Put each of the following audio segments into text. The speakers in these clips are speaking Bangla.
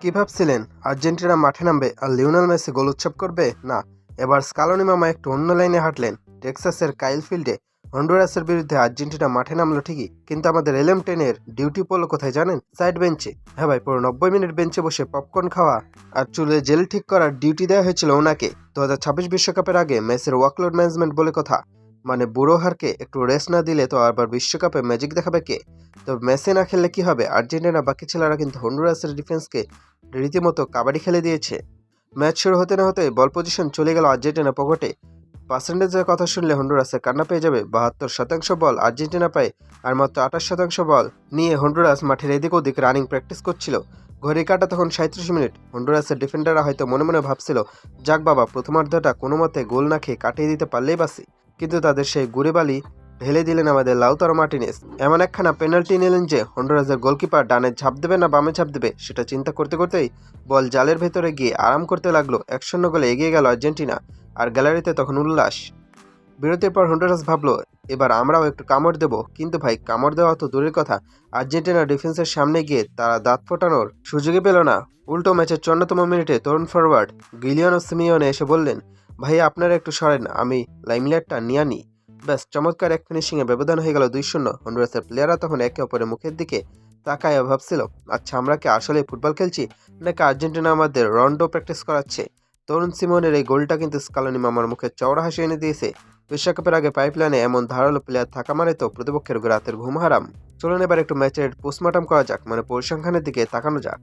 কি ভাবছিলেন আর্জেন্টিনা মাঠে নামবে আর লিওনেল মেসি গোল উৎসব করবে? না, এবার স্কালোনি মামা একটু অন্য লাইনে হাঁটলেন। টেক্সাসের কাইল ফিল্ডে হন্ডুরাসের বিরুদ্ধে আর্জেন্টিনা মাঠে নামলো ঠিকই, কিন্তু আমাদের LM10-এর ডিউটি পড়লো কোথায় জানেন? সাইড বেঞ্চে। হ্যাঁ ভাই, পুরো 90 মিনিট বেঞ্চে বসে পপকর্ন খাওয়া আর চুলে জেল ঠিক করার ডিউটি দেওয়া হয়েছিল ওনাকে। 2026 বিশ্বকাপের আগে মেসির ওয়ার্কলোড ম্যানেজমেন্ট বলে কথা। মানে বুড়ো হারকে একটু রেস্ট না দিলে তো আবার বিশ্বকাপে ম্যাজিক দেখাবে কে? তো মেসি না খেললে কি হবে? আর্জেন্টিনা বাকি ছেলেরা কিন্তু হন্ডুরাসের ডিফেন্সকে রীতিমতো কাবাডি খেলে দিয়েছে। ম্যাচ শুরু হতে না হতে বল পজিশন চলে গেল আর্জেন্টিনা পকেটে। পার্সেন্টেজের কথা শুনলে হন্ডুরাসে কান্না পেয়ে যাবে। 72% বল আর্জেন্টিনা পায়, আর মাত্র 28% বল নিয়ে হন্ডুরাস মাঠের এদিক ওদিক রানিং প্র্যাকটিস করছিল। ঘড়ি কাটা তখন 37 মিনিট। হন্ডুরাসের ডিফেন্ডাররা হয়তো মনে মনে ভাবছিল, যাক বাবা, প্রথমার্ধটা কোনো মতে গোল না খেয়ে কাটিয়ে দিতে পারলেই বাসি। কিন্তু তাদের সেই গুড়ে বালি ঢেলে দিলেন আমাদের লাউতারো মার্টিনেজ। এমন একখানা পেনাল্টি নিলেন যে হন্ডুরাসের গোলকিপার ডানে ঝাঁপ দেবে না বামে ঝাঁপ দেবে সেটা চিন্তা করতে করতেই বল জালের ভেতরে গিয়ে আরাম করতে লাগলো। 1-0 গোলে এগিয়ে গেল আর্জেন্টিনা, আর গ্যালারিতে তখন উল্লাস। বিরতির পর হন্ডুরাস ভাবলো, এবার আমরাও একটু কামড় দেবো। কিন্তু ভাই, কামড় দেওয়া তো দূরের কথা, আর্জেন্টিনার ডিফেন্সের সামনে গিয়ে তারা দাঁত ফোটানোর সুযোগই পেল না। উল্টো ম্যাচের 54তম মিনিটে তরুণ ফরওয়ার্ড গিলিয়ানো সিমিওনে এসে বললেন, ভাই আপনারা একটু সরেন, আমি লাইমলাইটটা নিয়ে নিই। ব্যাস, চমৎকার এক ফিনিশিংয়ে ব্যবধান হয়ে গেল 2-0। হন্ডুরাসের প্লেয়াররা তখন একে অপরের মুখের দিকে তাকায় ভাবছিল, আচ্ছা আমরা কি আসলে ফুটবল খেলছি, নাকি আর্জেন্টিনা আমাদের রন্ডো প্র্যাকটিস করাচ্ছে? তরুণ সিমোনের এই গোলটা কিন্তু স্কালোনি মামার মুখে চওড়া হাসি এনে দিয়েছে। বিশ্বকাপের আগে পাইপলাইনে এমন ধারালো প্লেয়ার থাকা মানে তো প্রতিপক্ষের রাতের ঘুম হারাম। চলুন এবার একটু ম্যাচের পোস্টমর্টম করা যাক, মানে পরিসংখ্যানের দিকে তাকানো যাক।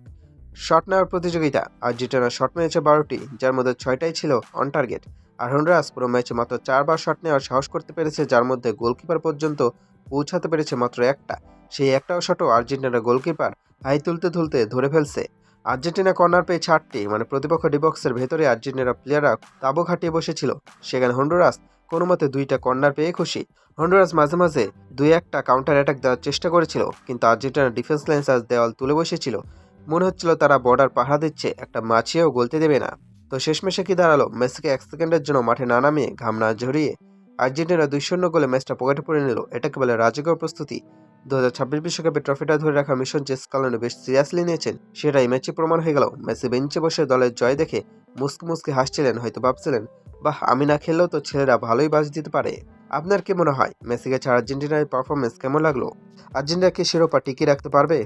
শট নেওয়ার প্রতিযোগিতা, আর্জেন্টিনা শট মেরেছে 12টি, যার মধ্যে 6টাই ছিল অন টার্গেট। আর হন্ডুরাস পুরো ম্যাচে মাত্র 4বার শট নেওয়ার সাহস করতে পেরেছে, যার মধ্যে গোলকিপার পর্যন্ত পৌঁছাতে পেরেছে মাত্র একটা। সেই একটাও শটও আর্জেন্টিনার গোলকিপার হাই তুলতে তুলতে ধরে ফেলছে। আর্জেন্টিনা কর্নার পেয়েছে 8টি, মানে প্রতিপক্ষ ডিবক্সের ভেতরে আর্জেন্টিনার প্লেয়াররা তাবু খাটিয়ে বসেছিল। সেখানে হন্ডুরাস কোনো মতে 2টা কর্নার পেয়ে খুশি। হন্ডুরাস মাঝে মাঝে 2-1টা কাউন্টার অ্যাটাক দেওয়ার চেষ্টা করেছিল, কিন্তু আর্জেন্টিনার ডিফেন্স লাইন আজ দেওয়াল তুলে বসেছিল। মনে হচ্ছিল তারা বর্ডার পাহারা দিচ্ছে, একটা মাছিও গলতে দেবে না। তো শেষমেশে কি দাঁড়ালো? মেসিকে 1 সেকেন্ডের জন্য মাঠে না নামিয়ে ঘাম না ঝরিয়ে আর্জেন্টিনা 2-0 গোলে ম্যাচটা পকেটে পড়ে নিল। এটাকে বলে রাজকীয় প্রস্তুতি। 2026 বিশ্বকাপে ট্রফিটা ধরে রাখার মিশন যে স্কালোনি বেশ সিরিয়াসলি নিয়েছেন, সেটাই ম্যাচে প্রমাণ হয়ে গেল। মেসি বেঞ্চে বসে দলের জয় দেখে মুসকে মুসকে হাসছিলেন, হয়তো ভাবছিলেন, বাহ, আমি না খেললেও তো ছেলেরা ভালোই বাজ দিতে পারে। আপনার কি মনে হয় মেসিকে ছাড়া আর্জেন্টিনার পারফরমেন্স কেমন লাগলো? আর্জেন্টিনা কি শিরোপা টিকিয়ে রাখতে পারবে?